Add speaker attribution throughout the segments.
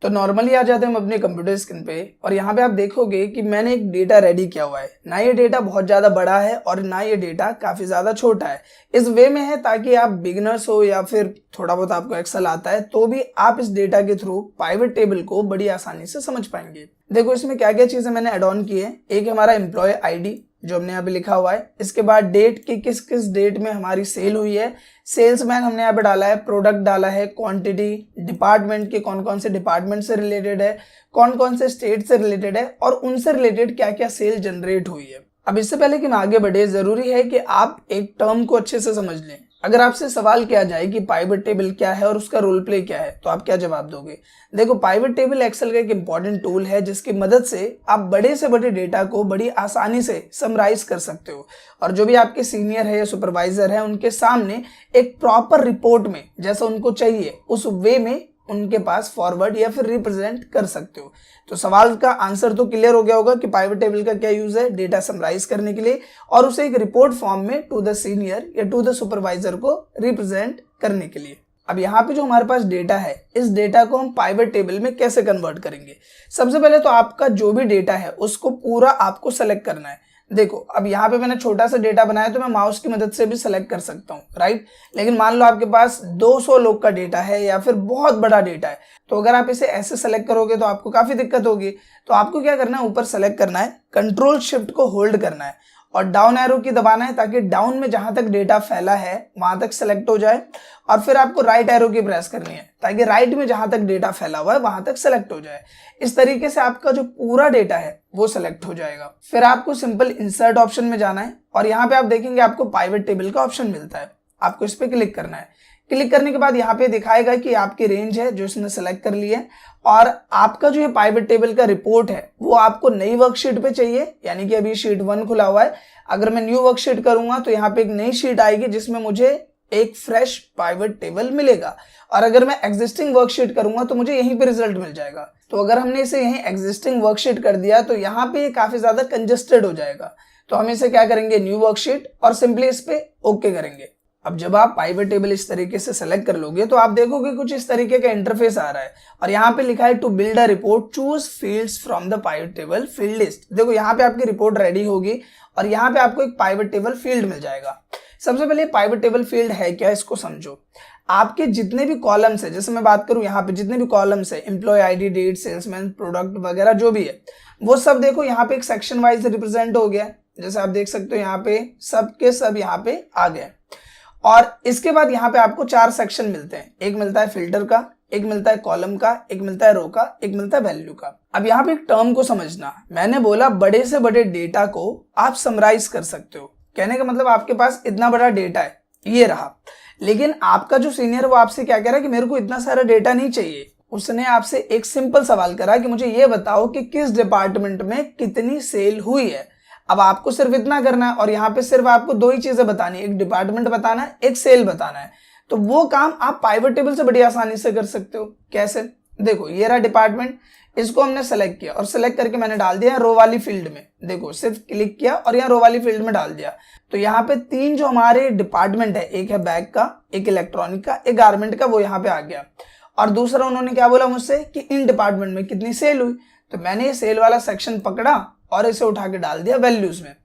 Speaker 1: तो नॉर्मली आ जाते हैं हम अपने कंप्यूटर स्क्रीन पे और यहाँ पे आप देखोगे कि मैंने एक डेटा रेडी किया हुआ है। ना ये डेटा बहुत ज़्यादा बड़ा है और ना ये डेटा काफ़ी ज़्यादा छोटा है। इस वे में है ताकि आप बिगिनर्स हो या फिर थोड़ा बहुत आपको एक्सेल आता है तो भी आप इस डेटा के थ्रू पाइवट टेबल को बड़ी आसानी से समझ पाएंगे। देखो इसमें क्या क्या चीज़ें मैंने एड ऑन की है। एक हमारा एम्प्लॉय ID जो हमने यहाँ पे लिखा हुआ है। इसके बाद डेट की किस किस डेट में हमारी सेल हुई है, सेल्समैन हमने यहाँ पे डाला है, प्रोडक्ट डाला है, क्वांटिटी, डिपार्टमेंट के कौन कौन से डिपार्टमेंट से रिलेटेड है, कौन कौन से स्टेट से रिलेटेड है और उनसे रिलेटेड क्या क्या सेल जनरेट हुई है। अब इससे पहले कि हम आगे बढ़े जरूरी है कि आप एक टर्म को अच्छे से समझ लें। अगर आपसे सवाल किया जाए कि पाइवट टेबल क्या है और उसका रोल प्ले क्या है तो आप क्या जवाब दोगे? देखो पाइवट टेबल एक्सेल का एक इंपॉर्टेंट टूल है जिसकी मदद से आप बड़े से बड़े डेटा को बड़ी आसानी से समराइज कर सकते हो और जो भी आपके सीनियर है या सुपरवाइजर है उनके सामने एक प्रॉपर रिपोर्ट में जैसा उनको चाहिए उस वे में उनके पास फॉरवर्ड या फिर रिप्रेजेंट कर सकते हो। तो सवाल का आंसर तो क्लियर हो गया होगा कि पाइवट टेबल का क्या यूज है, डेटा समराइज करने के लिए और उसे एक रिपोर्ट फॉर्म में टू द सीनियर या टू द सुपरवाइजर को रिप्रेजेंट करने के लिए। अब यहाँ पे जो हमारे पास डेटा है इस डेटा को हम पाइवट टेबल में कैसे कन्वर्ट करेंगे? सबसे पहले तो आपका जो भी डेटा है उसको पूरा आपको सेलेक्ट करना है। देखो अब यहाँ पे मैंने छोटा सा डेटा बनाया तो मैं माउस की मदद से भी सेलेक्ट कर सकता हूँ, राइट। लेकिन मान लो आपके पास 200 लोग का डेटा है या फिर बहुत बड़ा डेटा है तो अगर आप इसे ऐसे सेलेक्ट करोगे तो आपको काफी दिक्कत होगी। तो आपको क्या करना है, ऊपर सेलेक्ट करना है, कंट्रोल शिफ्ट को होल्ड करना है और डाउन एरो की दबाना है ताकि डाउन में जहां तक डेटा फैला है वहां तक सेलेक्ट हो जाए और फिर आपको राइट एरो की प्रेस करनी है ताकि राइट में जहां तक डेटा फैला हुआ है वहां तक सेलेक्ट हो जाए। इस तरीके से आपका जो पूरा डेटा है वो सेलेक्ट हो जाएगा। फिर आपको सिंपल इंसर्ट ऑप्शन में जाना है और यहाँ पे आप देखेंगे आपको पाइवट टेबल का ऑप्शन मिलता है। आपको इस पे क्लिक करना है। क्लिक करने के बाद यहाँ पे दिखाएगा कि आपकी रेंज है जो इसने सेलेक्ट कर ली है और आपका जो ये पाइवट टेबल का रिपोर्ट है वो आपको नई वर्कशीट पे चाहिए, यानी कि अभी शीट 1 खुला हुआ है। अगर मैं न्यू वर्कशीट करूंगा तो यहाँ पे एक नई शीट आएगी जिसमें मुझे एक फ्रेश पाइवट टेबल मिलेगा और अगर मैं एग्जिस्टिंग वर्कशीट करूंगा तो मुझे यहीं पे रिजल्ट मिल जाएगा। तो अगर हमने इसे यहीं एग्जिस्टिंग वर्कशीट कर दिया तो यहाँ पे ये काफी ज्यादा कंजेस्टेड हो जाएगा। तो हम इसे क्या करेंगे, न्यू वर्कशीट और सिंपली इस पे ओके करेंगे। अब जब आप पाइवट टेबल इस तरीके से सेलेक्ट कर लोगे तो आप देखोगे कुछ इस तरीके का इंटरफेस आ रहा है और यहाँ पे लिखा है to build a report choose fields from the pivot table field list. देखो यहाँ पे आपकी रिपोर्ट रेडी होगी और यहाँ पे आपको एक पाइवट टेबल फील्ड मिल जाएगा। सबसे पहले पाइवट टेबल फील्ड है क्या, इसको समझो। आपके जितने भी कॉलम्स है, जैसे मैं बात करूं यहाँ पे जितने भी कॉलम्स है, employee ID, date, salesman, product वगैरह जो भी है वो सब देखो यहाँ पे एक सेक्शन वाइज रिप्रेजेंट हो गया। जैसे आप देख सकते हो यहाँ पे सब के सब यहाँ पे आ गए और इसके बाद यहाँ पे आपको 4 सेक्शन मिलते हैं। एक मिलता है फिल्टर का, एक मिलता है कॉलम का, एक मिलता है रो का, एक मिलता है वैल्यू का। अब यहाँ पे एक टर्म को समझना, मैंने बोला बड़े से बड़े डेटा को आप समराइज कर सकते हो। कहने का मतलब आपके पास इतना बड़ा डेटा है, ये रहा, लेकिन आपका जो सीनियर वो आपसे क्या कह रहा है कि मेरे को इतना सारा डेटा नहीं चाहिए। उसने आपसे एक सिंपल सवाल करा कि मुझे ये बताओ कि किस डिपार्टमेंट में कितनी सेल हुई है। अब आपको सिर्फ इतना करना है और यहाँ पे सिर्फ आपको 2 ही चीजें बतानी है, एक डिपार्टमेंट बताना है, एक सेल बताना है। तो वो काम आप पाइवट टेबल से बड़ी आसानी से कर सकते हो। कैसे? देखो ये रहा डिपार्टमेंट, इसको हमने सेलेक्ट किया और सेलेक्ट करके मैंने डाल दिया रो वाली फील्ड में। देखो सिर्फ क्लिक किया और यहाँ रो वाली फील्ड में डाल दिया। तो यहाँ पे 3 जो हमारे डिपार्टमेंट है, एक है बैग का, एक इलेक्ट्रॉनिक का, एक गारमेंट का, वो यहाँ पे आ गया। और दूसरा उन्होंने क्या बोला मुझसे कि इन डिपार्टमेंट में कितनी सेल हुई। तो मैंने ये सेल वाला सेक्शन पकड़ा और इसे उठा के डाल दिया वैल्यूज में।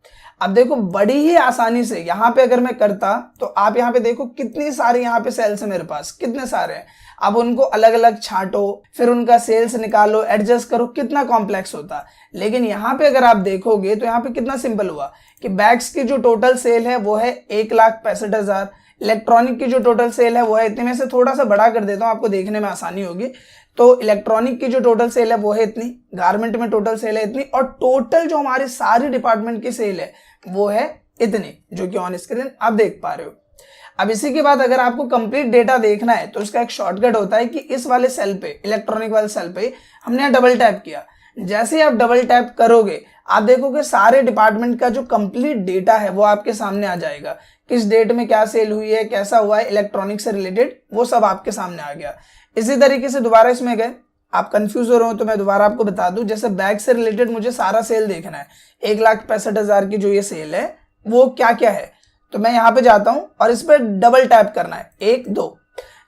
Speaker 1: अब देखो बड़ी ही आसानी से यहाँ पे अगर मैं करता तो आप यहाँ पे देखो कितनी सारी यहाँ पे सेल्स है मेरे पास, कितने सारे हैं। अब उनको अलग अलग छांटो, फिर उनका सेल्स निकालो, एडजस्ट करो, कितना कॉम्प्लेक्स होता। लेकिन यहाँ पे अगर आप देखोगे तो यहाँ पे कितना सिंपल हुआ कि बैग्स की जो टोटल सेल है वो है 1,65,000, इलेक्ट्रॉनिक की जो टोटल सेल है वो है इतने में से थोड़ा सा बड़ा कर देता हूँ आपको देखने में आसानी होगी। तो इलेक्ट्रॉनिक की जो टोटल सेल है वो है इतनी, गारमेंट में टोटल सेल है इतनी और टोटल जो हमारी सारी डिपार्टमेंट की सेल है वो है इतनी, जो कि ऑन स्क्रीन आप देख पा रहे हो। अब इसी के बाद अगर आपको कंप्लीट डेटा देखना है तो इसका एक शॉर्टकट होता है कि इस वाले सेल पे, इलेक्ट्रॉनिक वाले सेल पे हमने यहाँ डबल टैप किया। जैसे ही आप डबल टैप करोगे आप देखोगे सारे डिपार्टमेंट का जो कंप्लीट डेटा है वो आपके सामने आ जाएगा। किस डेट में क्या सेल हुई है, कैसा हुआ है, इलेक्ट्रॉनिक से रिलेटेड वो सब आपके सामने आ गया। इसी तरीके से दोबारा इसमें गए, आप कंफ्यूज हो रहे हो तो मैं दोबारा आपको बता दूं। जैसे बैग से रिलेटेड मुझे सारा सेल देखना है, 1,65,000 की जो ये सेल है वो क्या क्या है, तो मैं यहाँ पे जाता हूं और इस पर डबल टैप करना है, 1 2।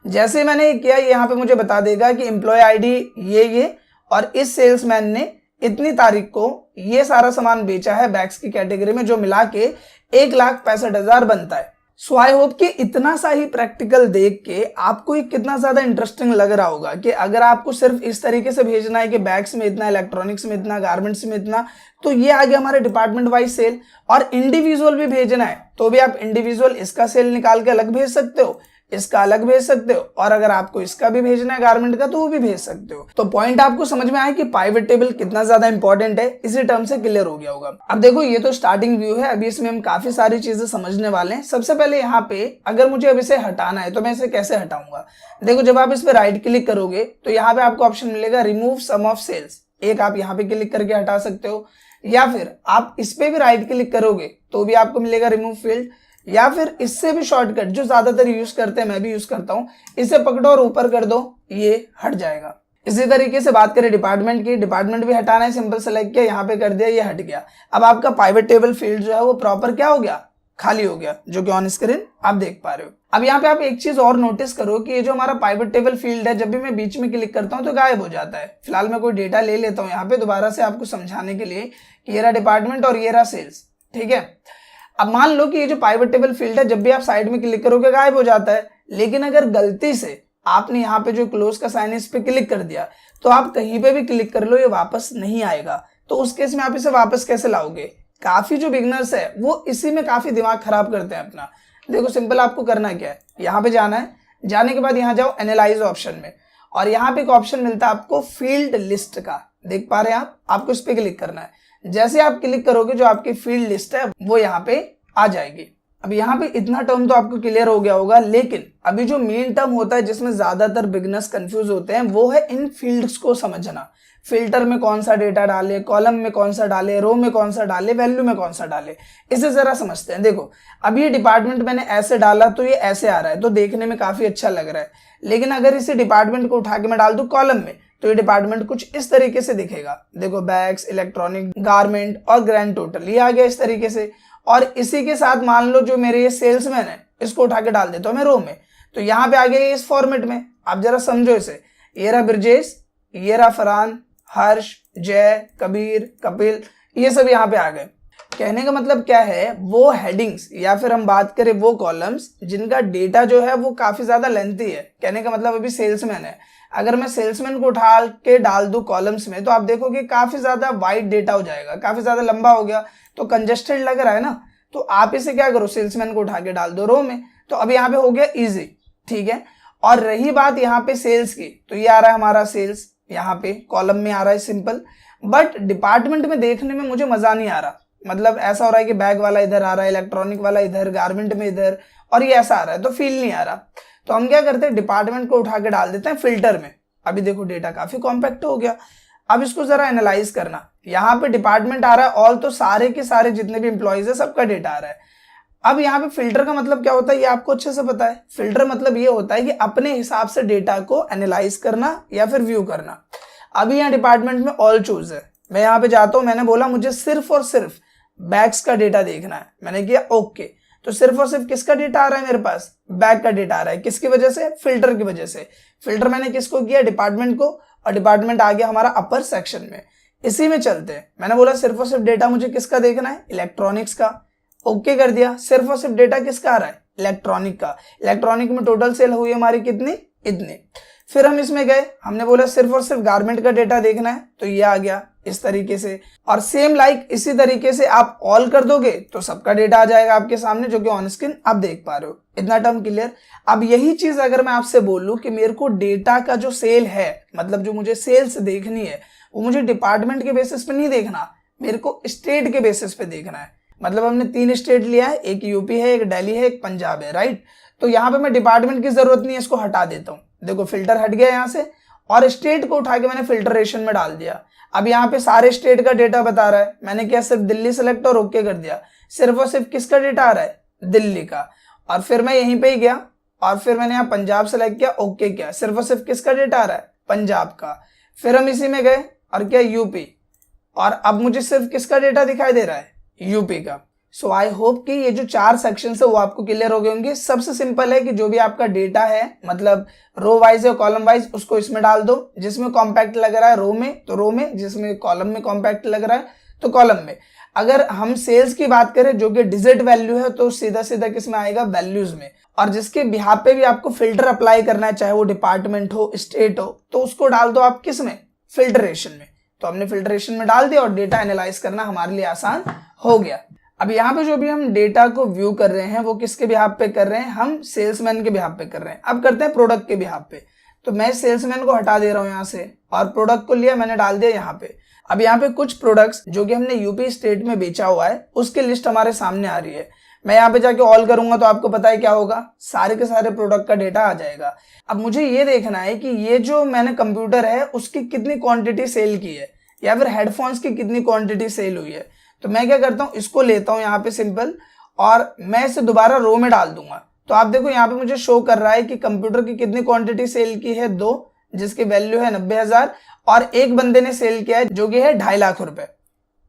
Speaker 1: जैसे मैंने किया यहाँ पे मुझे बता देगा कि एम्प्लॉय आईडी ये और इस सेल्समैन ने इतनी तारीख को ये सारा सामान बेचा है बैग्स की कैटेगरी में, जो मिला के 1,65,000 बनता है। सो आई होप कि इतना सा ही प्रैक्टिकल देख के आपको ये कितना ज्यादा इंटरेस्टिंग लग रहा होगा कि अगर आपको सिर्फ इस तरीके से भेजना है कि बैग्स में इतना, इलेक्ट्रॉनिक्स में इतना, गारमेंट्स में इतना, तो ये आ गया हमारे डिपार्टमेंट वाइज सेल। और इंडिविजुअल भी भेजना है तो भी आप इंडिविजुअल इसका सेल निकाल के अलग भेज सकते हो, इसका अलग भेज सकते हो, और अगर आपको इसका भी भेजना है गारमेंट का तो वो भी भेज सकते हो। तो पॉइंट आपको समझ में आया कि पाइवट टेबल कितना ज्यादा इंपॉर्टेंट है, इसी टर्म से क्लियर हो गया होगा। अब देखो ये तो स्टार्टिंग व्यू है, अभी इसमें हम काफी सारी चीजें समझने वाले हैं। सबसे पहले यहाँ पे अगर मुझे अब इसे हटाना है तो मैं इसे कैसे हटाऊंगा। देखो जब आप इस पे राइट क्लिक करोगे तो यहाँ पे आपको ऑप्शन मिलेगा रिमूव सम ऑफ सेल्स, एक आप यहाँ पे क्लिक करके हटा सकते हो, या फिर आप इस पे भी राइट क्लिक करोगे तो भी आपको मिलेगा रिमूव फील्ड, या फिर इससे भी शॉर्टकट जो ज्यादातर यूज करते हैं, मैं भी यूज करता हूं, इसे पकड़ो और ऊपर कर दो, ये हट जाएगा। इसी तरीके से बात करें डिपार्टमेंट की, डिपार्टमेंट भी हटाना है, सिंपल सेलेक्ट किया, यहाँ पे कर दिया, ये हट गया। अब आपका पाइवट टेबल फील्ड जो है वो प्रॉपर क्या हो गया, खाली हो गया, जो कि ऑन स्क्रीन आप देख पा रहे हो। अब यहाँ पे आप एक चीज और नोटिस करो कि ये जो हमारा पाइवट टेबल फील्ड है, जब भी मैं बीच में क्लिक करता हूँ तो गायब हो जाता है। फिलहाल मैं कोई डेटा ले लेता हूँ यहाँ पे दोबारा से आपको समझाने के लिए कि ये रहा डिपार्टमेंट और ये रहा सेल्स, ठीक है। अब मान लो कि ये जो पाइवट टेबल फील्ड है जब भी आप साइड में क्लिक करोगे गायब हो जाता है, लेकिन अगर गलती से आपने यहाँ पे जो क्लोज का साइन है इस पे क्लिक कर दिया तो आप कहीं पे भी क्लिक कर लो ये वापस नहीं आएगा। तो उस केस में आप इसे वापस कैसे लाओगे। काफी जो बिगनर्स है वो इसी में काफी दिमाग खराब करते हैं अपना। देखो सिंपल आपको करना क्या है, यहाँ पे जाना है, जाने के बाद यहाँ जाओ एनालाइज ऑप्शन में, और यहाँ पे एक ऑप्शन मिलता है आपको फील्ड लिस्ट का, देख पा रहे हैं आप, आपको इस पे क्लिक करना है। जैसे आप क्लिक करोगे जो आपकी फील्ड लिस्ट है वो यहाँ पे आ जाएगी। अब यहाँ पे इतना टर्म तो आपको क्लियर हो गया होगा, लेकिन अभी जो मेन टर्म होता है जिसमें ज्यादातर बिगनर्स कंफ्यूज होते हैं वो है इन फील्ड्स को समझना। फिल्टर में कौन सा डेटा डाले, कॉलम में कौन सा डाले, रो में कौन सा डाले, वैल्यू में कौन सा डाले, इसे जरा समझते हैं। देखो अब ये डिपार्टमेंट मैंने ऐसे डाला तो ये ऐसे आ रहा है, तो देखने में काफी अच्छा लग रहा है, लेकिन अगर इसे डिपार्टमेंट को उठा के मैं डाल दूं कॉलम में तो ये डिपार्टमेंट कुछ इस तरीके से दिखेगा। देखो बैग्स, इलेक्ट्रॉनिक, गारमेंट और ग्रैंड टोटल, ये आ गया इस तरीके से। और इसी के साथ मान लो जो मेरे ये सेल्समैन है इसको उठा के डाल देता हूं मैं रो में, तो यहाँ पे आ गया इस फॉर्मेट में। आप जरा समझो इसे, ये रहा ब्रजेश, ये रहा फरहान, हर्ष, जय, कबीर, कपिल, ये सब यहाँ पे आ गए। कहने का मतलब क्या है, वो हेडिंग्स या फिर हम बात करें वो कॉलम्स जिनका डेटा जो है वो काफी ज्यादा लेंथी है। कहने का मतलब अभी सेल्समैन है, अगर मैं सेल्समैन को उठा के डाल दूं कॉलम्स में तो आप देखोगे काफी ज्यादा वाइड डेटा हो जाएगा, काफी ज्यादा लंबा हो गया, तो कंजेस्टेड लग रहा है ना। तो आप इसे क्या करो, सेल्समैन को उठा के डाल दो रो में, तो अब यहाँ पे हो गया इजी, ठीक है। और रही बात यहाँ पे सेल्स की, तो ये आ रहा है हमारा सेल्स, यहाँ पे कॉलम में आ रहा है सिंपल, बट डिपार्टमेंट में देखने में मुझे मजा नहीं आ रहा। मतलब ऐसा हो रहा है कि बैग वाला इधर आ रहा है, इलेक्ट्रॉनिक वाला इधर, गारमेंट में इधर, और ये ऐसा आ रहा है, तो फील नहीं आ रहा। तो हम क्या करते हैं, डिपार्टमेंट को उठा के डाल देते हैं फिल्टर में। अभी देखो डेटा काफी कॉम्पैक्ट हो गया। अब इसको जरा एनालाइज करना, यहाँ पे डिपार्टमेंट आ रहा है ऑल, तो सारे के सारे जितने भी एम्प्लॉइज है सबका डेटा आ रहा है। अब यहाँ पे फिल्टर का मतलब क्या होता है ये आपको अच्छे से पता है। फिल्टर मतलब ये होता है कि अपने हिसाब से डेटा को एनालाइज करना या फिर व्यू करना। अभी यहाँ डिपार्टमेंट में ऑल चूज है, मैं यहाँ पे जाता हूँ, मैंने बोला मुझे सिर्फ और सिर्फ बैग्स का डेटा देखना है, मैंने किया ओके, तो सिर्फ और सिर्फ किसका डेटा आ रहा है मेरे पास, बैग का डेटा आ रहा है। किसकी वजह से, फिल्टर की वजह से। फिल्टर मैंने किसको किया, डिपार्टमेंट को, और डिपार्टमेंट आ गया हमारा अपर सेक्शन में। इसी में चलते हैं, मैंने बोला सिर्फ और सिर्फ डेटा मुझे किसका देखना है, इलेक्ट्रॉनिक्स का, ओके कर दिया। सिर्फ और सिर्फ डेटा किसका आ रहा है, इलेक्ट्रॉनिक का। इलेक्ट्रॉनिक में टोटल सेल हुई हमारी कितनी, इतनी। फिर हम इसमें गए, हमने बोला सिर्फ और सिर्फ गारमेंट का डेटा देखना है, तो ये आ गया इस तरीके से। और सेम लाइक इसी तरीके से आप ऑल कर दोगे तो सबका डेटा आ जाएगा आपके सामने, जो कि ऑन स्क्रीन आप देख पा रहे हो। इतना टर्म क्लियर। अब यही चीज अगर मैं आपसे बोल लूं कि मेरे को डेटा का जो सेल है, मतलब जो मुझे सेल्स देखनी है, वो मुझे डिपार्टमेंट के बेसिस पे नहीं देखना, मेरे को स्टेट के बेसिस पे देखना है। मतलब हमने 3 स्टेट लिया है, एक यूपी है, एक दिल्ली है, एक पंजाब है, राइट। तो यहाँ पे मैं डिपार्टमेंट की जरूरत नहीं है, इसको हटा देता हूँ। देखो फिल्टर हट गया यहाँ से, और स्टेट को उठा के मैंने फिल्टरेशन में डाल दिया। अब यहाँ पे सारे स्टेट का डेटा बता रहा है, मैंने क्या सिर्फ दिल्ली सेलेक्ट और ओके कर दिया। सिर्फ और सिर्फ किसका डेटा आ रहा है, दिल्ली का। और फिर मैं यहीं पे ही गया और फिर मैंने यहाँ पंजाब सेलेक्ट किया, ओके किया। सिर्फ और सिर्फ किसका डेटा आ रहा है, पंजाब का। फिर हम इसी में गए और क्या, यूपी, और अब मुझे सिर्फ किसका डेटा दिखाई दे रहा है, यूपी का। सो आई होप कि ये जो 4 सेक्शन है वो आपको क्लियर हो गए होंगे। सबसे सिंपल है कि जो भी आपका डेटा है, मतलब रो वाइज या कॉलम वाइज, उसको इसमें डाल दो। जिसमें कॉम्पैक्ट लग रहा है रो में तो रो में, जिसमें कॉलम में कॉम्पैक्ट लग रहा है तो कॉलम में। अगर हम सेल्स की बात करें जो कि डिजिट वैल्यू है तो सीधा सीधा किस में आएगा, वैल्यूज में। और जिसके बिहाफ पे भी आपको फिल्टर अप्लाई करना है, चाहे वो डिपार्टमेंट हो, स्टेट हो, तो उसको डाल दो आप किस में, फिल्टरेशन में। तो हमने फिल्टरेशन में डाल दिया और डेटा एनालाइज करना हमारे लिए आसान हो गया। अब यहाँ पे जो भी हम डेटा को व्यू कर रहे हैं वो किसके बिहाफ पे कर रहे हैं, हम सेल्समैन के बिहाफ पे कर रहे हैं। अब करते हैं प्रोडक्ट के बिहाफ पे। तो मैं सेल्समैन को हटा दे रहा हूँ यहाँ से और प्रोडक्ट को लिया मैंने, डाल दिया यहाँ पे। अब यहाँ पे कुछ प्रोडक्ट्स जो कि हमने यूपी स्टेट में बेचा हुआ है उसकी लिस्ट हमारे सामने आ रही है। मैं यहाँ पे जाके ऑल करूंगा तो आपको पता है क्या होगा, सारे के सारे प्रोडक्ट का डेटा आ जाएगा। अब मुझे ये देखना है कि ये जो मैंने कंप्यूटर है उसकी कितनी क्वांटिटी सेल की है, या फिर हेडफोन्स की कितनी क्वांटिटी सेल हुई है। तो मैं क्या करता हूँ, इसको लेता हूँ यहाँ पे सिंपल, और मैं इसे दोबारा रो में डाल दूंगा। तो आप देखो यहाँ पे मुझे शो कर रहा है कि कंप्यूटर की कितनी क्वांटिटी सेल की है, 2, जिसकी वैल्यू है 90,000, और एक बंदे ने सेल किया है जो कि है 2.5 लाख रुपए।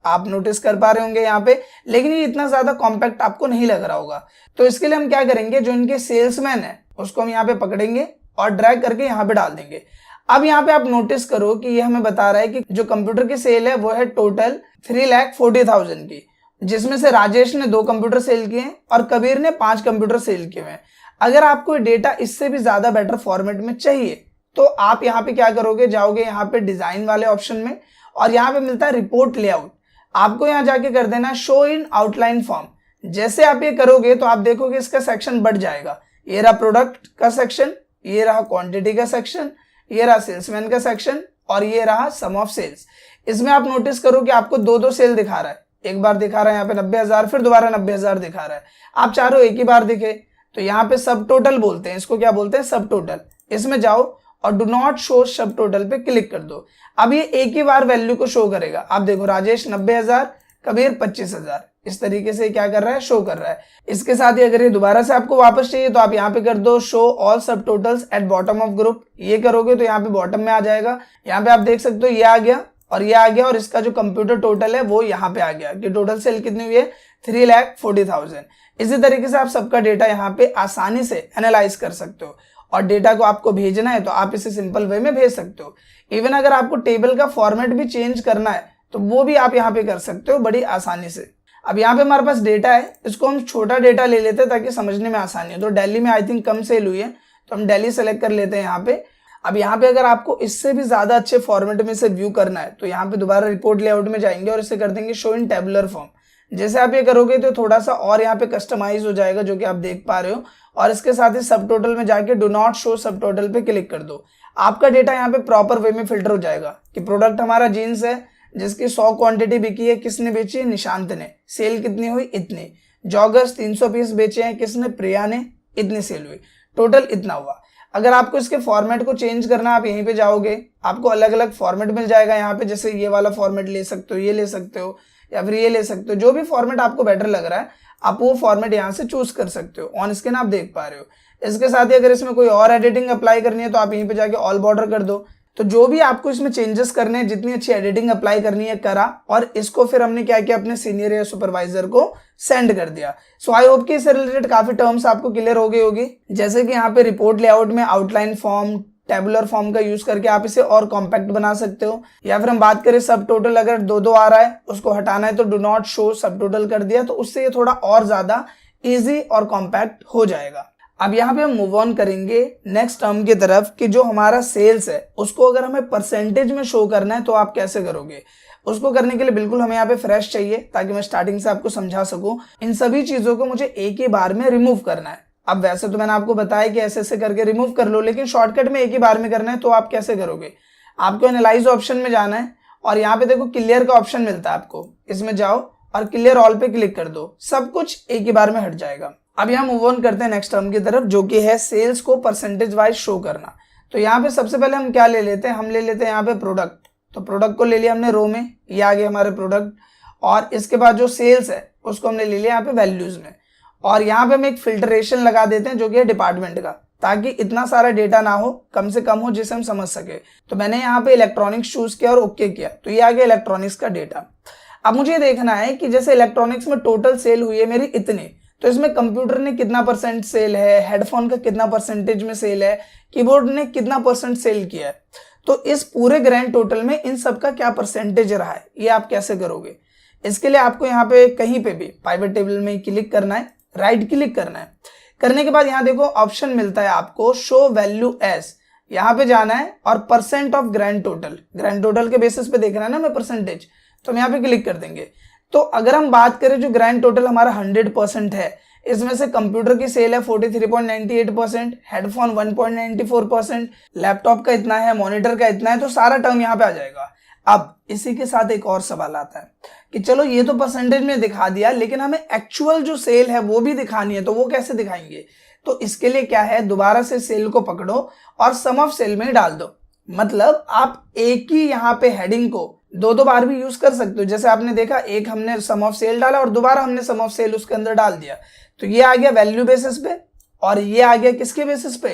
Speaker 1: आप नोटिस कर पा रहे होंगे यहाँ पे, लेकिन ये इतना ज्यादा कॉम्पैक्ट आपको नहीं लग रहा होगा। तो इसके लिए हम क्या करेंगे, जो इनके सेल्समैन है उसको हम यहाँ पे पकड़ेंगे और ड्रैग करके यहाँ पे डाल देंगे। अब यहाँ पे आप नोटिस करो कि ये हमें बता रहा है कि जो कंप्यूटर की सेल है वो है टोटल 3,40,000 की, जिसमें से राजेश ने 2 कंप्यूटर सेल किए हैं और कबीर ने 5 कंप्यूटर सेल किए हैं। अगर आपको डेटा इससे भी ज्यादा बेटर फॉर्मेट में चाहिए तो आप यहाँ पे क्या करोगे, जाओगे यहाँ पे डिजाइन वाले ऑप्शन में और यहाँ पे मिलता है रिपोर्ट लेआउट। आपको यहाँ जाके कर देना शो इन आउटलाइन फॉर्म। जैसे आप ये करोगे तो आप देखोगे इसका सेक्शन बढ़ जाएगा। ये रहा प्रोडक्ट का सेक्शन, ये रहा क्वांटिटी का सेक्शन, ये रहा सेल्समैन का सेक्शन, और ये रहा सम ऑफ सेल्स। इसमें आप नोटिस करो कि आपको 2-2 सेल दिखा रहा है। एक बार दिखा रहा है यहाँ पे 90,000, फिर दोबारा 90,000 दिखा रहा है। आप चारों एक ही बार दिखे तो यहाँ पे सब टोटल बोलते हैं, इसको क्या बोलते हैं, सब टोटल। इसमें जाओ और डू नॉट शो सब टोटल पे क्लिक कर दो। अब ये एक ही बार वैल्यू को शो करेगा। आप देखो राजेश 90,000, कबीर 25,000, इस तरीके से क्या कर रहा है, शो कर रहा है। इसके साथ ही अगर ये दोबारा से आपको वापस चाहिए तो आप यहाँ पे कर दो शो ऑल सब totals at bottom of group. ये करोगे तो यहाँ पे बॉटम में आ जाएगा। यहाँ पे आप देख सकते हो ये आ गया और ये आ गया, और इसका जो कंप्यूटर टोटल है वो यहाँ पे आ गया कि टोटल सेल कितनी हुई है, 3,40,000। इसी तरीके से आप सबका डेटा यहाँ पे आसानी से एनालाइज कर सकते हो। और डेटा को आपको भेजना है तो आप इसे सिंपल वे में भेज सकते हो। इवन अगर आपको टेबल का फॉर्मेट भी चेंज करना है तो वो भी आप यहाँ पे कर सकते हो बड़ी आसानी से। अब यहाँ पे हमारे पास डेटा है, इसको हम छोटा डेटा ले लेते हैं ताकि समझने में आसानी हो। तो दिल्ली में आई थिंक कम सेल हुई है तो हम दिल्ली सेलेक्ट कर लेते हैं यहाँ पे। अब यहाँ पे अगर आपको इससे भी ज्यादा अच्छे फॉर्मेट में इसे व्यू करना है तो यहाँ पे दोबारा रिपोर्ट लेआउट में जाएंगे और इसे कर देंगे शो इन टेबुलर फॉर्म। जैसे आप ये करोगे तो थोड़ा सा और यहाँ पे कस्टमाइज हो जाएगा, जो कि आप देख पा रहे हो। और इसके साथ ही सब टोटल में जाके डू नॉट शो सब टोटल पे क्लिक कर दो। आपका डेटा यहाँ पे प्रॉपर वे में फिल्टर हो जाएगा कि प्रोडक्ट हमारा जीन्स है जिसकी 100 क्वांटिटी बिकी है, किसने बेची है, निशांत ने। सेल कितनी हुई, इतनी। जॉगर्स 300 पीस बेचे हैं, किसने, प्रिया ने, इतनी सेल हुई, टोटल इतना हुआ। अगर आपको इसके फॉर्मेट को चेंज करना है आप यहीं पे जाओगे, आपको अलग अलग फॉर्मेट मिल जाएगा यहाँ पे। जैसे ये वाला फॉर्मेट ले सकते हो, ये ले सकते हो, या फिर ये ले सकते हो। जो भी फॉर्मेट आपको बेटर लग रहा है आप वो फॉर्मेट यहाँ से चूज कर सकते हो। ऑन स्क्रीन आप देख पा रहे हो। इसके साथ ही अगर इसमें कोई और एडिटिंग अप्लाई करनी है तो आप यहीं पे जाके ऑल बॉर्डर कर दो। तो जो भी आपको इसमें चेंजेस करने हैं, जितनी अच्छी एडिटिंग अप्लाई करनी है करा, और इसको फिर हमने क्या किया, अपने सीनियर या सुपरवाइजर को सेंड कर दिया। सो आई होप कि इससे रिलेटेड काफी टर्म्स आपको क्लियर हो गई होगी। जैसे कि यहाँ पे रिपोर्ट लेआउट में आउटलाइन फॉर्म, टेबुलर फॉर्म का यूज करके आप इसे और कॉम्पैक्ट बना सकते हो। या फिर हम बात करें सब टोटल, अगर 2-2 आ रहा है उसको हटाना है तो डू नॉट शो सब टोटल कर दिया, तो उससे ये थोड़ा और ज्यादा इजी और कॉम्पैक्ट हो जाएगा। अब यहाँ पे हम मूव ऑन करेंगे नेक्स्ट टर्म की तरफ कि जो हमारा सेल्स है उसको अगर हमें परसेंटेज में शो करना है तो आप कैसे करोगे। उसको करने के लिए बिल्कुल हमें यहाँ पे फ्रेश चाहिए ताकि मैं स्टार्टिंग से आपको समझा सकूं। इन सभी चीजों को मुझे एक ही बार में रिमूव करना है। अब वैसे तो मैंने आपको बताया कि ऐसे ऐसे करके रिमूव कर लो, लेकिन शॉर्टकट में एक ही बार में करना है तो आप कैसे करोगे। आपको एनालाइज ऑप्शन में जाना है और यहाँ पे देखो क्लियर का ऑप्शन मिलता है आपको, इसमें जाओ और क्लियर ऑल पे क्लिक कर दो, सब कुछ एक ही बार में हट जाएगा। अब यहाँ मूव ऑन करते हैं नेक्स्ट टर्म की तरफ, जो कि है सेल्स को परसेंटेज वाइज शो करना। तो यहाँ पे सबसे पहले हम क्या ले लेते हैं, हम ले लेते हैं यहाँ पे प्रोडक्ट। तो प्रोडक्ट को ले लिया हमने रो में, ये आ गए हमारे प्रोडक्ट। और इसके बाद जो सेल्स है उसको हमने ले लिया यहाँ पे वैल्यूज में। और यहाँ पे हम एक फिल्टरेशन लगा देते हैं जो कि है डिपार्टमेंट का, ताकि इतना सारा डेटा ना हो, कम से कम हो जिसे हम समझ सके। तो मैंने यहाँ पे इलेक्ट्रॉनिक्स चूज किया और ओके किया, तो ये आ गया इलेक्ट्रॉनिक्स का डेटा। अब मुझे देखना है कि जैसे इलेक्ट्रॉनिक्स में टोटल सेल हुई है मेरी इतनी, तो इसमें कंप्यूटर ने कितना परसेंट सेल है, हेडफोन का कितना परसेंटेज में सेल है, कीबोर्ड ने कितना परसेंट सेल किया है, तो इस पूरे ग्रैंड टोटल में इन सब का क्या परसेंटेज रहा है, ये आप कैसे करोगे। इसके लिए आपको यहाँ पे कहीं पे भी पाइवट टेबल में क्लिक करना है, राइट क्लिक करना है। करने के बाद यहाँ देखो ऑप्शन मिलता है आपको शो वैल्यू एज, यहाँ पे जाना है और परसेंट ऑफ ग्रैंड टोटल के बेसिस पे देखना है ना मैं परसेंटेज, तो हम यहाँ पे क्लिक कर देंगे। तो अगर हम बात करें जो ग्रैंड टोटल हमारा 100% है, इसमें से कंप्यूटर की सेल है 43.98%, हेडफोन 1.94%, लैपटॉप का इतना है, मॉनिटर का इतना है, तो सारा टर्म यहाँ पे आ जाएगा। अब इसी के साथ एक और सवाल आता है कि चलो ये तो परसेंटेज में दिखा दिया, लेकिन हमें एक्चुअल जो सेल है वो भी दिखानी है, तो वो कैसे दिखाएंगे। तो इसके लिए क्या है, दोबारा से सेल को पकड़ो और सम ऑफ सेल में डाल दो। मतलब आप एक ही यहाँ पे हेडिंग को दो बार भी यूज कर सकते हो। जैसे आपने देखा, एक हमने सम ऑफ सेल डाला और दोबारा हमने सम ऑफ सेल उसके अंदर डाल दिया, तो ये आ गया वैल्यू बेसिस पे और ये आ गया किसके बेसिस पे,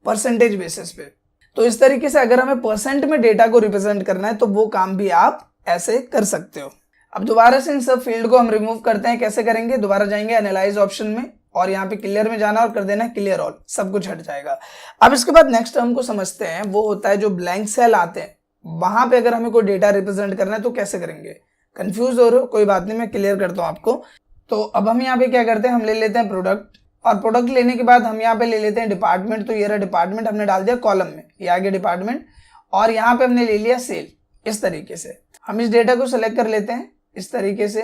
Speaker 1: परसेंटेज बेसिस पे। तो इस तरीके से अगर हमें परसेंट में डेटा को रिप्रेजेंट करना है तो वो काम भी आप ऐसे कर सकते हो। अब दोबारा से इन सब फील्ड को हम रिमूव करते हैं। कैसे करेंगे, दोबारा जाएंगे एनालाइज ऑप्शन में और यहाँ पे क्लियर में जाना और कर देना क्लियर ऑल, सब कुछ हट जाएगा। अब इसके बाद नेक्स्ट टर्म को समझते हैं, वो होता है जो ब्लैंक सेल आते हैं, वहां पे अगर हमें कोई डेटा रिप्रेजेंट करना है तो कैसे करेंगे। कंफ्यूज हो रहे हो, कोई बात नहीं, मैं क्लियर करता हूँ आपको। तो अब हम यहाँ पे क्या करते हैं, हम ले लेते हैं प्रोडक्ट, और प्रोडक्ट लेने के बाद हम यहाँ पे ले लेते हैं डिपार्टमेंट। तो ये रहा डिपार्टमेंट, हमने डाल दिया कॉलम में, ये आ गया डिपार्टमेंट, और यहाँ पे हमने ले लिया सेल। इस तरीके से हम इस डेटा को सिलेक्ट कर लेते हैं इस तरीके से,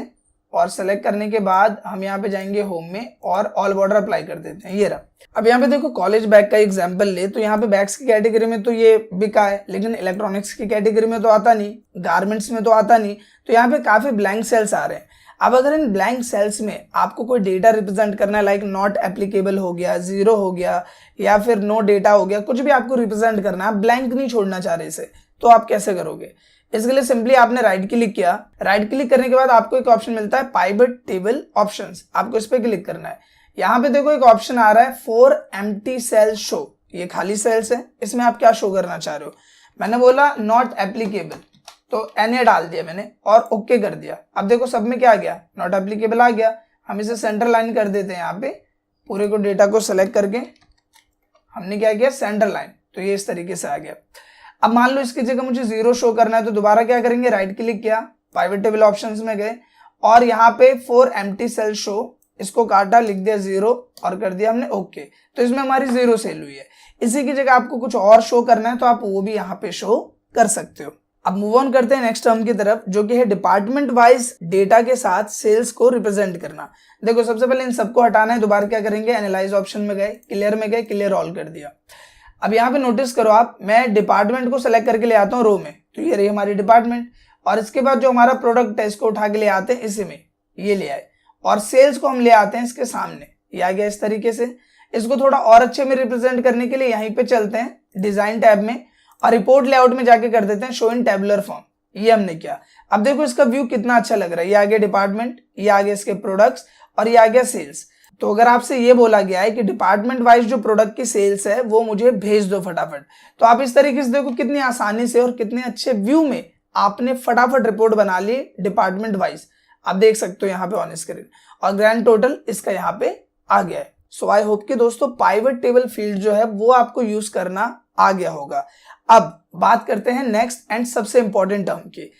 Speaker 1: और सेलेक्ट करने के बाद हम यहाँ पे जाएंगे होम में और ऑल बॉर्डर अप्लाई कर देते हैं। ये रहा। अब यहाँ पे देखो कॉलेज बैग का एग्जांपल ले, तो यहाँ पे बैग्स की कैटेगरी में तो ये बिका है, लेकिन इलेक्ट्रॉनिक्स की कैटेगरी में तो आता नहीं, गारमेंट्स में तो आता नहीं, तो यहाँ पे काफी ब्लैंक सेल्स आ रहे हैं। अब अगर इन ब्लैंक सेल्स में आपको कोई डेटा रिप्रेजेंट करना है, लाइक नॉट एप्लीकेबल हो गया, जीरो हो गया, या फिर नो डेटा हो गया, कुछ भी आपको रिप्रेजेंट करना है, आप ब्लैंक नहीं छोड़ना चाह रहे इसे, तो आप कैसे करोगे। इसके लिए सिंपली आपने राइट क्लिक किया, राइट क्लिक करने के बाद आपको एक ऑप्शन मिलता है पाइवट टेबल ऑप्शंस, आपको इस पे क्लिक करना है। यहाँ पे देखो एक ऑप्शन आ रहा है फॉर एम्प्टी सेल शो, ये खाली सेल्स है, इसमें आप क्या शो करना चाह रहे हो। मैंने बोला नॉट एप्लीकेबल, तो एनए डाल दिया मैंने और ओके कर दिया। अब देखो सब में क्या आ गया, नॉट एप्लीकेबल आ गया। हम इसे सेंटर लाइन कर देते हैं, यहाँ पे पूरे को डेटा को सेलेक्ट करके हमने क्या किया, सेंटर लाइन, तो ये इस तरीके से आ गया। अब मान लो इसकी जगह मुझे जीरो शो करना है, तो दोबारा क्या करेंगे, राइट क्लिक किया, पाइवट टेबल ऑप्शंस में गए और यहाँ पे फॉर एम्प्टी सेल शो, इसको काटा, लिख दिया जीरो और कर दिया हमने ओके। तो इसमें हमारी जीरो सेल हुई है। इसी की जगह आपको कुछ और शो करना है तो आप वो भी यहाँ पे शो कर सकते हो। अब मूव ऑन करते हैं नेक्स्ट टर्म की तरफ, जो कि है डिपार्टमेंट वाइज डेटा के साथ सेल्स को रिप्रेजेंट करना। देखो सबसे पहले इन सबको हटाना है, दोबारा क्या करेंगे, एनालाइज ऑप्शन में गए, क्लियर में गए, क्लियर ऑल कर दिया। अब यहाँ पे नोटिस करो आप, मैं डिपार्टमेंट को सेलेक्ट करके ले आता हूँ रो में, तो ये रही हमारी डिपार्टमेंट, और इसके बाद जो हमारा प्रोडक्ट है इसको उठा के ले आते हैं इसी में, ये ले आए, और सेल्स को हम ले आते हैं इसके सामने, ये आ गया इस तरीके से। इसको थोड़ा और अच्छे में रिप्रेजेंट करने के लिए यहीं पे चलते हैं डिजाइन टैब में और रिपोर्ट लेआउट में जाके कर देते हैं शो इन टेबुलर फॉर्म, ये हमने किया। अब देखो इसका व्यू कितना अच्छा लग रहा है, ये आ गया डिपार्टमेंट, ये आ गया इसके प्रोडक्ट्स और ये आ गया सेल्स। तो अगर आपसे ये बोला गया है कि डिपार्टमेंट वाइज जो प्रोडक्ट की सेल्स है वो मुझे भेज दो फटाफट, तो आप इस तरीके से देखो कितनी आसानी से और कितने अच्छे व्यू में आपने फटाफट रिपोर्ट बना ली डिपार्टमेंट वाइज। आप देख सकते हो यहाँ पे ऑन स्क्रीन, और ग्रैंड टोटल इसका यहाँ पे आ गया है। सो आई होप कि दोस्तों पाइवट टेबल फील्ड जो है वो आपको यूज करना आ गया होगा। अब बात करते हैं नेक्स्ट एंड सबसे इंपॉर्टेंट टर्म की।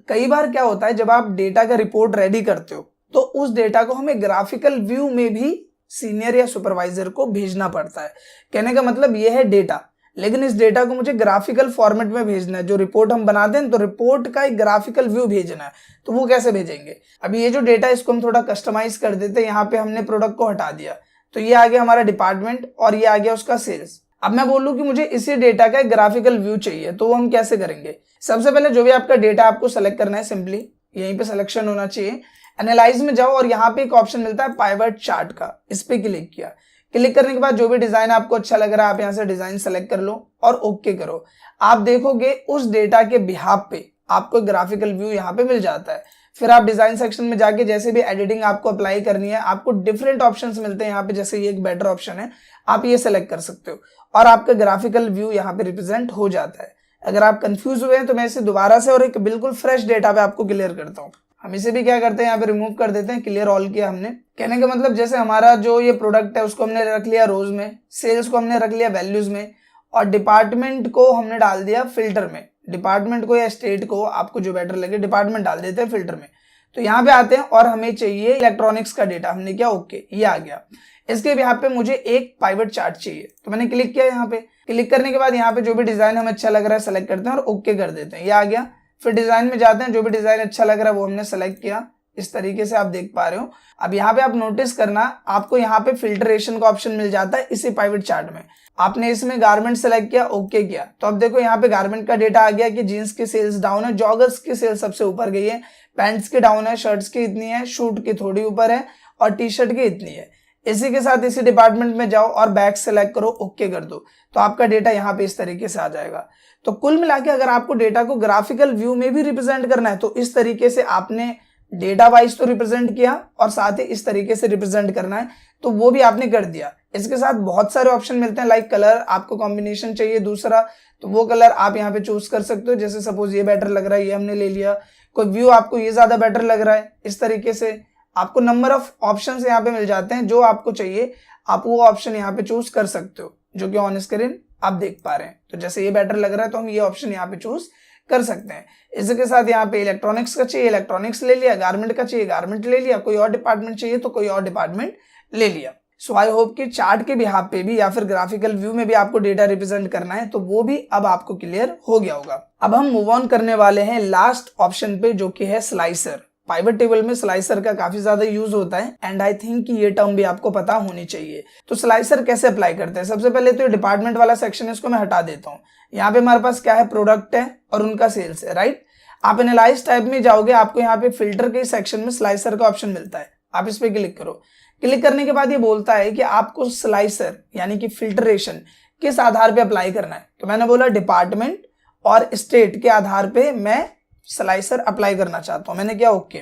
Speaker 1: कई बार क्या होता है, जब आप डेटा का रिपोर्ट रेडी करते हो तो उस डेटा को हमें ग्राफिकल व्यू में भी सीनियर या सुपरवाइजर को भेजना पड़ता है। कहने का मतलब ये है डेटा, लेकिन इस डेटा को मुझे ग्राफिकल फॉर्मेट में भेजना है। जो रिपोर्ट हम बनाते हैं तो रिपोर्ट का एक ग्राफिकल व्यू भेजना है, तो वो कैसे भेजेंगे। अभी ये जो डेटा इसको हम थोड़ा कस्टमाइज कर देते हैं। यहाँ पे हमने प्रोडक्ट को हटा दिया, तो ये आ गया हमारा डिपार्टमेंट और ये आ गया उसका सेल्स। अब मैं बोलूं कि मुझे इसी डेटा का एक ग्राफिकल व्यू चाहिए, तो वो हम कैसे करेंगे। सबसे पहले जो भी आपका डेटा आपको सेलेक्ट करना है, सिंपली यहीं पे सिलेक्शन होना चाहिए, एनालाइज में जाओ और यहाँ पे एक ऑप्शन मिलता है पाइवट चार्ट का, इस पे क्लिक किया। क्लिक करने के बाद जो भी डिजाइन आपको अच्छा लग रहा है आप यहाँ से डिजाइन सेलेक्ट कर लो और ओके करो। आप देखोगे उस डेटा के बिहाफ पे आपको ग्राफिकल व्यू यहाँ पे मिल जाता है। फिर आप डिजाइन सेक्शन में जाके जैसे भी एडिटिंग आपको अप्लाई करनी है, आपको डिफरेंट ऑप्शंस मिलते हैं यहाँ पे, जैसे ये एक बेटर ऑप्शन है, आप ये सेलेक्ट कर सकते हो और आपका ग्राफिकल व्यू यहाँ पे रिप्रेजेंट हो जाता है। अगर आप कंफ्यूज हुए हैं तो मैं इसे दोबारा से और एक बिल्कुल फ्रेश डेटा पे आपको क्लियर करता हूँ। हम इसे भी क्या करते हैं, यहाँ पे रिमूव कर देते हैं, क्लियर ऑल किया हमने। कहने का मतलब जैसे हमारा जो ये प्रोडक्ट है उसको हमने रख लिया रोज में, सेल्स को हमने रख लिया वैल्यूज में, और डिपार्टमेंट को हमने डाल दिया फिल्टर में। डिपार्टमेंट को या स्टेट को, आपको जो बेटर लगे, डिपार्टमेंट डाल देते हैं फिल्टर में। तो यहाँ पे आते हैं और हमें चाहिए इलेक्ट्रॉनिक्स का डेटा। हमने क्या, ओके, ये आ गया। इसके यहाँ पे मुझे एक पाइवट चार्ट चाहिए, तो मैंने क्लिक किया। यहाँ पे क्लिक करने के बाद यहाँ पे जो भी डिजाइन हमें अच्छा लग रहा है सेलेक्ट करते हैं और ओके कर देते हैं, ये आ गया। फिर डिजाइन में जाते हैं, जो भी डिजाइन अच्छा लग रहा है वो हमने सेलेक्ट किया। इस तरीके से आप देख पा रहे हो। अब यहाँ पे आप नोटिस करना, आपको यहाँ पे फिल्ट्रेशन का ऑप्शन मिल जाता है इसी पाइवट चार्ट में। आपने इसमें गारमेंट सेलेक्ट किया, ओके किया, तो अब देखो यहाँ पे गारमेंट का डेटा आ गया कि जीन्स की सेल्स डाउन है, जॉगर्स की सेल्स सबसे ऊपर गई है, पैंट्स की डाउन है, शर्ट्स की इतनी है, शूट की थोड़ी ऊपर है और टी शर्ट की इतनी है। इसी के साथ इसी डिपार्टमेंट में जाओ और बैग सेलेक्ट करो, ओके कर दो, तो आपका डेटा यहाँ पे इस तरीके से आ जाएगा। तो कुल मिला के अगर आपको डेटा को ग्राफिकल व्यू में भी रिप्रेजेंट करना है तो इस तरीके से आपने डेटा वाइज तो रिप्रेजेंट किया और साथ ही इस तरीके से रिप्रेजेंट करना है तो वो भी आपने कर दिया। इसके साथ बहुत सारे ऑप्शन मिलते हैं, लाइक कलर, आपको कॉम्बिनेशन चाहिए दूसरा तो वो कलर आप यहाँ पे चूज कर सकते हो। जैसे सपोज ये बेटर लग रहा है, ये हमने ले लिया। कोई व्यू आपको ये ज्यादा बेटर लग रहा है, इस तरीके से आपको नंबर ऑफ ऑप्शन यहाँ पे मिल जाते हैं। जो आपको चाहिए आप वो ऑप्शन यहाँ पे चूज कर सकते हो, जो कि ऑन स्क्रीन आप देख पा रहे हैं। तो जैसे ये बेटर लग रहा है तो हम ये ऑप्शन यहाँ पे चूज कर सकते हैं। इसके साथ यहाँ पे इलेक्ट्रॉनिक्स का चाहिए, इलेक्ट्रॉनिक्स ले लिया, गारमेंट का चाहिए, गारमेंट ले लिया, कोई और डिपार्टमेंट चाहिए तो कोई और डिपार्टमेंट ले लिया। सो आई होप कि चार्ट के बिहाफ पे भी या फिर ग्राफिकल व्यू में भी आपको डेटा रिप्रेजेंट करना है तो वो भी अब आपको क्लियर हो गया होगा। अब हम मूव ऑन करने वाले हैं लास्ट ऑप्शन पे, जो कि है स्लाइसर। पाइवट टेबल में स्लाइसर का काफी ज्यादा यूज होता है एंड आई थिंक कि ये टर्म भी आपको पता होनी चाहिए। तो स्लाइसर कैसे अप्लाई करते हैं, सबसे पहले तो ये डिपार्टमेंट वाला सेक्शन है, इसको मैं हटा देता हूँ। यहाँ पे हमारे पास क्या है, प्रोडक्ट है और उनका सेल्स है, राइट। आप एनालाइज टाइप में जाओगे, आपको यहाँ पे फिल्टर के सेक्शन में स्लाइसर का ऑप्शन मिलता है, आप इस पे क्लिक करो। क्लिक करने के बाद ये बोलता है कि आपको स्लाइसर यानी कि फिल्ट्रेशन किस आधार पे अप्लाई करना है। तो मैंने बोला डिपार्टमेंट और स्टेट के आधार पे मैं स्लाइसर अप्लाई करना चाहता हूं, मैंने किया ओके।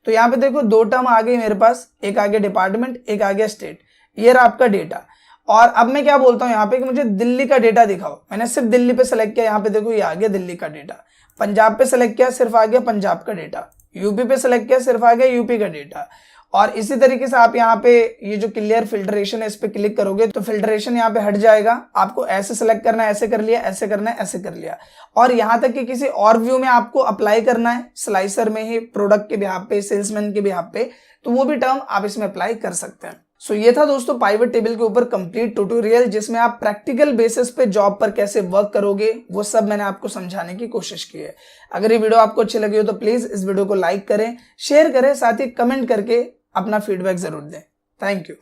Speaker 1: तो यहाँ पे देखो दो टर्म आ गई मेरे पास, एक आ गया डिपार्टमेंट, एक आ गया स्टेट। ये रहा आपका डेटा। और अब मैं क्या बोलता हूँ यहाँ पे कि मुझे दिल्ली का डेटा दिखाओ। मैंने सिर्फ दिल्ली पे सेलेक्ट किया, यहाँ पे देखो ये आ गया दिल्ली का डेटा। पंजाब पे सेलेक्ट किया, सिर्फ आ गया पंजाब का डेटा। यूपी पे सेलेक्ट किया, सिर्फ आ गया यूपी का डेटा। और इसी तरीके से आप यहाँ पे ये जो क्लियर फिल्ट्रेशन है इस पे क्लिक करोगे तो फिल्ट्रेशन यहाँ पे हट जाएगा। आपको ऐसे सेलेक्ट करना है, ऐसे कर लिया, ऐसे करना है, ऐसे कर लिया। और यहाँ तक कि किसी और व्यू में आपको अप्लाई करना है स्लाइसर में ही, प्रोडक्ट के बिहाफ पे, सेल्समैन के बिहाफ पे, तो वो भी टर्म आप इसमें अप्लाई कर सकते हैं। सो ये था दोस्तों पाइवट टेबल के ऊपर कंप्लीट ट्यूटोरियल, जिसमें आप प्रैक्टिकल बेसिस पे जॉब पर कैसे वर्क करोगे वो सब मैंने आपको समझाने की कोशिश की है। अगर ये वीडियो आपको अच्छी लगी हो तो प्लीज इस वीडियो को लाइक करें, शेयर करें, साथ ही कमेंट करके अपना फीडबैक जरूर दें। Thank you.